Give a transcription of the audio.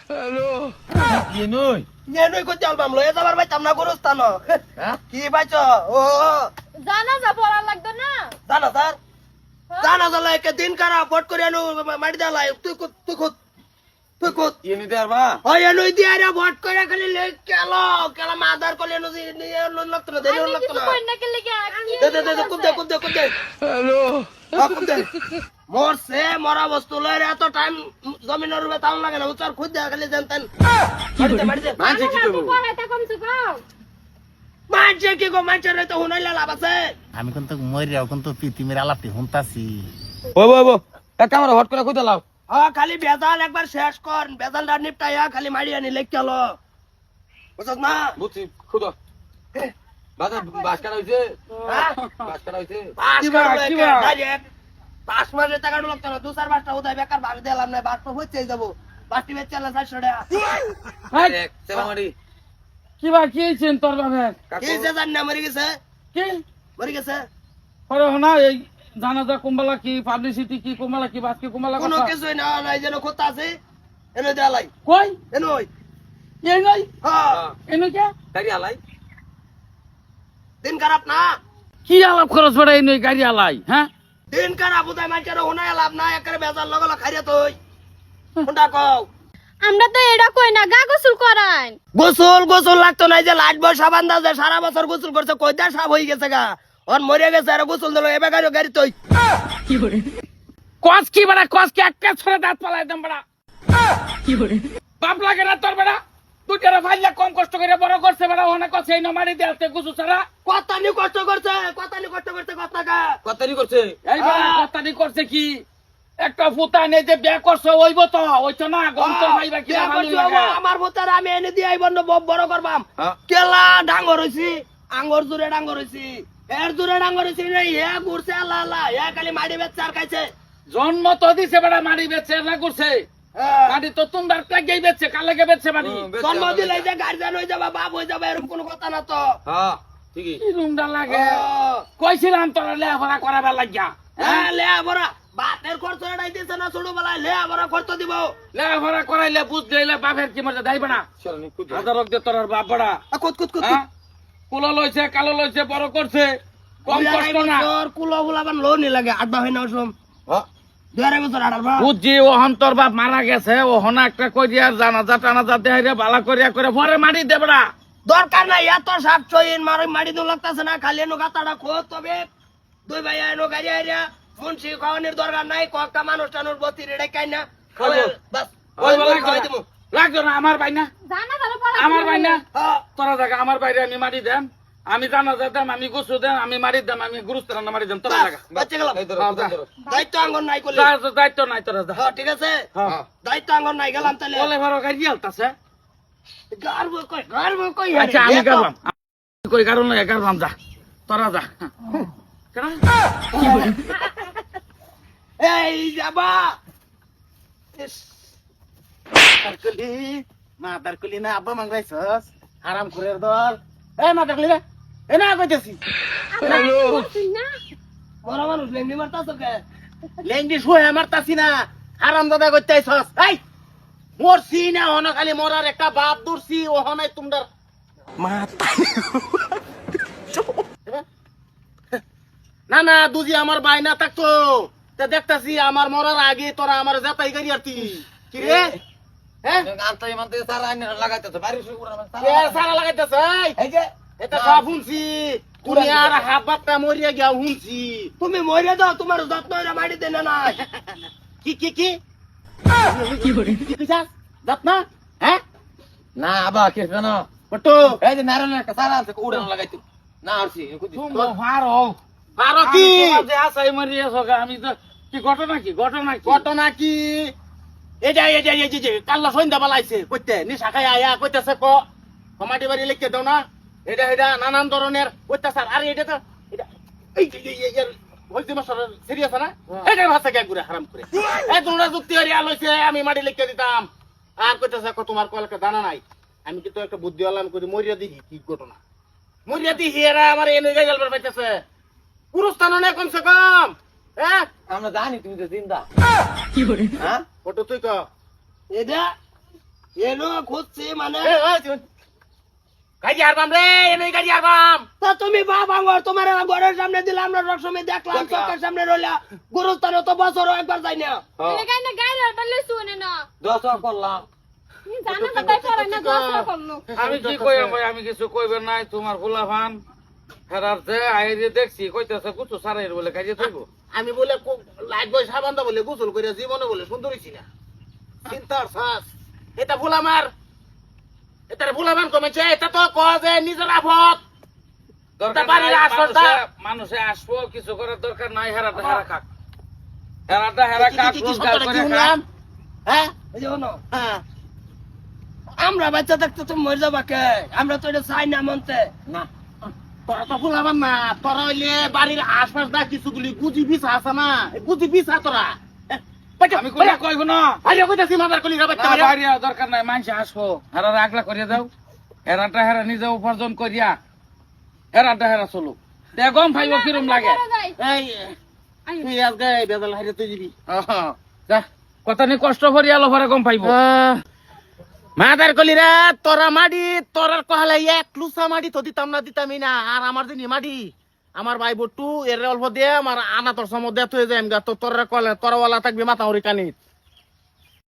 Hello কি নই নই কই আলবাম লয়ে যাবার ভাই তামনা গরস্থান হ্যাঁ কি ভাইছ ও জানা যা পড়া লাগতো না জানা স্যার জানা জালা এক দিন কারা ফট করে আনো মারি দালাই তুই কুত কি নিতে পারবা হয় নই দি আরে ফট করে খালি লে কেলা মাদার কলে নো নিয়ে লাগতো না দেরি আমি লাগতো কিছু না কই না কেলে কি দে কুত দে হ্যালো কুত দে মরছে মরা বস্তু লয় এত টাইম জমিনের উপরে তাও লাগে না উচার খুদ দে খালি জানতেন মারি দে মানছে কি করবো পড়াটা কমছে কম মানছে কি গো মানছে রে তো হুনাইলা লাভ আছে আমি কিন্তু মরিয়াও কিন্তু পৃথিবীর আলাপটি শুনতাছি ও এক কামরা হট করে খুঁজে লাও খালি বেজাল একবার শেষ কর বেজালটা নিপটাইয়া খালি মারি আনি লেখ চলো বুঝছ না বুঝছি খুঁজো বাজার বাস কাটা হয়েছে বাস কাটা হয়েছে পাঁচ মাসের টাকা লাগতো না দু চার পাঁচটা উদয় বেকার ভাগ দিলাম না বাস তো হচ্ছে যাবো বাসটি বেচে আনলে 400 টাকা সেবামারি কিবা কি হয়েছেন তোর বাপের কি যে জানি না মরে গেছে কি মরে গেছে পরে না এই জানাজা কুম্বালা কি পাবলিসিটি কি কুম্বালা কি বাস কি কুম্বালা কোনো কথা কিছুই না নাই যেন খোতা আছে এনে দেয়ালাই কই এনই এই নই হ্যাঁ এনো কে গাড়ি আলাই দিন খারাপ না কি আলাপ খরচ পড়ে এই নই গাড়ি আলাই হ্যাঁ দিন খারাপ উদয় মাইচার হুনাই লাভ না একেবারে বেজাল লগলা খাইরে তুই কোনটা কও আমরা তো এটা কই না গা গোসল করান গোসল লাগতো না যে লাইট বয় সাবান দা যে সারা বছর গোসল করছে কয়টা সাপ হয়ে গেছে গা ওর মরে গেছে আর গোসল দিল এবার গাড়ি তুই কস কি বড়া কস কি একটা ছড়ে দাঁত পালাই একদম বড়া কি করে বাপ লাগে না তোর বড়া তুই যারা ফাইলে কম কষ্ট করে বড় করছে বড়া ওনা কছে এই নমারি দেলতে গুছু ছাড়া কতানি কষ্ট করছে কথা কা কতারি করছে এই বড়া কথানি করছে কি একটা ফুটা নেই যে বিয়া করছে ওইব তো ওইতো না গম তো ভাইবা কি ভালো লাগে আমার ভূতার আমি এনে দিয়ে আইব বড় করবাম হ্যাঁ। কেলা ডাঙ্গর হইছি আঙ্গর জুড়ে ডাঙ্গর হইছি এর জুড়ে ডাঙ্গর হইছি রে হে ঘুরছে আল্লাহ আল্লাহ হে খালি মাটি বেচছে আর খাইছে জন্ম তো দিছে বড়া মারি বেচে না করছে মাটি তো তোমার টাকাই বেচছে কালেকে বেচছে মাটি জন্ম দিলে যে গার্জিয়ান হয়ে যাবা বাপ হয়ে যাবে এরকম কোনো কথা না তো হ্যাঁ ঠিকই কি রুমটা লাগে কইছিলাম তোর লেখাপড়া করাবার লাগিয়া হ্যাঁ লে বড়া বাতের খরচ এড়াই দিছে না ছোটবেলায় লে বড়া খরচ দিব লেখাপড়া করাইলে বুঝ দিলে বাপের কি মজা দাইবে না চলনি খুঁজো হাজারক দিয়ে তোর বাপ বড়া কুত হ্যাঁ কুলো লইছে কালো লইছে বড় করছে কম কষ্ট না কুলো বুলাবান লোন লাগে আড্ডা হয় না ওসম হ্যাঁ 2 বছর আড্ডা বুঝছি ওহন তোর বাপ মারা গেছে ওহন একটা করিয়া জানাজা টানাজা দেহাইরে বালা করিয়া করে পরে মারি দে বড়া দরকার নাই এত সাপ চইন মারি দু লাগতাছে না খালি এনো গাতাটা খোঁজ তবে দুই ভাই এনো গাড়ি আইরা মুন্সি খাওয়ানোর দরকার নাই কয়েকটা মানুষ টানুর বতি রেডে কাই না বাস ওই বলা লাগতো না আমার ভাই না জানা যারা পড়া আমার ভাই না হ্যাঁ তোরা জায়গা আমার বাইরে আমি মারি দেম আমি জানাজা দেম আমি গুছু দেম আমি মারি দেম আমি গুরুস্থান মারি দেম তোরা জায়গা বাচ্চা গেলাম এই ধরো যা। ধরো দায়িত্ব আঙ্গন নাই করলে দায়িত্ব নাই তোরা যা হ্যাঁ ঠিক আছে হ্যাঁ দায়িত্ব আঙ্গন নাই গেলাম তাহলে বলে ভালো গাড়ি আলতাছে গারবো কই আচ্ছা আমি গেলাম কই কারণ নয় গেলাম যা তোরা যা কেন এই যাবা তারকলি মা তারকলি না আব্বা মাংরাইছস আরাম করে দল এই মা তারকলি রে এ না কইতেছি না বড় মানুষ লেঙ্গি মারতাছ কে লেংডি শুয়ে মারতাছি না আরাম দাদা কইতাইছস এই মরছি না হন খালি মরার একটা বাপ দূরছি ওহনাই তোমরা মা না না দুজি আমার ভাই না থাকতো তা দেখতাছি আমার মরার আগে তোরা আমার যাতাই গাড়ি আরতি কি রে হ্যাঁ আনতাই মানতে সারা আইনে লাগাইতেছে বাড়ি শুরু করে কে সারা লাগাইতেছে এই যে এটা সব শুনছি তুমি আর হাবাতটা মরিয়া গিয়া শুনছি তুমি মরে দাও তোমার যত্ন এরা মারি দেন না নাই কি কি কি কি কইছাস যাত না হ্যাঁ না আবা কে কেন পটু এই যে নারায়ণ একটা সারা আছে উড়ান লাগাইতে না আরছি তুমি হারো পারো কি যে আসাই মারিয়া সগা আমি তো কি ঘটনা কি ঘটনা কি এই যে কাল্লা সন্ধ্যা বেলাইছে কইতে নিশা খাই আয়া কইতেছে কমাটি বাড়ি লিখতে দাও না এটা নানান ধরনের অত্যাচার আর এটা তো এটা এই হইতে মাস্টার সিরিয়াস না এটা ভাষা কে ঘুরে হারাম করে এই তোমরা যুক্তি হরিয়া লইছে আমি মাটি লিখতে দিতাম আর কইতেছে তোমার কলকে দানা নাই আমি কিন্তু একটা বুদ্ধি হলাম করি মরিয়া দিহি কি ঘটনা মরিয়া দিহি এরা আমার এনে গেল পাইতেছে গুরুস্থান নেই কমসে কম হ্যাঁ আমরা জানি তুমি তো জিন্দা হ্যাঁ ফটো তুই ক এটা এনো খুঁজছি মানে গাড়ি আরবাম রে এনে গাড়ি আরবাম তা তুমি বাপ আঙ্গর তোমার ঘরের সামনে দিলে আমরা রসমে দেখলাম চোখের সামনে রইলা গুরুস্থানে তো বছরও একবার যাই না এটা কেন গাইরে বললে শুনে না দশ করলাম তুমি জানো না তাই পড়াই না দশ করলো আমি কি কইম ভাই আমি কিছু কইবেন নাই তোমার গোলাফান হেরারতে আইরে দেখছি কইতেছে কুচু সারাইর বলে কাজে থইব আমি বলে লাইট বয় সাবান দা বলে গোসল করে জীবনে বলে সুন্দর হইছি না চিন্তার শ্বাস এটা ভুল আমার এটা ভুলামান কমেছে এটা তো কজে নিজের আফত দরকার বাড়ির নাই, আসলটা মানুষে আসবো কিছু করার দরকার নাই হেরাটা হেরা খাক হেরাটা হেরা খাক রোজগার করে খাক হ্যাঁ এই যে শোনো, হ্যাঁ আমরা বাচ্চা থাকতে তুমি মরে যাবা কে আমরা তো এটা চাই না মনতে না তোরা তো ভুলাবার না তোরা হইলে বাড়ির আশপাশ না কিছুগুলি গুজি বিছা আছে না গুজি বিছা তোরা আমি কোনা কইব না আরে কইতাছি মাদার কলি না, রাবাচ্চা বাইরে দরকার নাই মানুষে আসবো হেরা আগলা করিয়া দাও হেরাটা হেরা নিজে উপার্জন করিয়া হেরাটা হেরা চলুক দে গম ফাইব কিরম লাগে এই তুই আজকে বেদল হাইরে তুই দিবি যা কথা নি কষ্ট করি আলো ভরে গম পাইব মাদার কলিরা তোরা মাডি তোরার কহালে এক লুসা মাডি তো দিতামই না আর আমার যিনি মাডি আমার ভাই বট্টু এর অল্প দিয়ে আমার আনা তোর সময় দেয়া তুই যাই তো তোরা কলে তোরা ওয়ালা থাকবি মাথা হরি কানি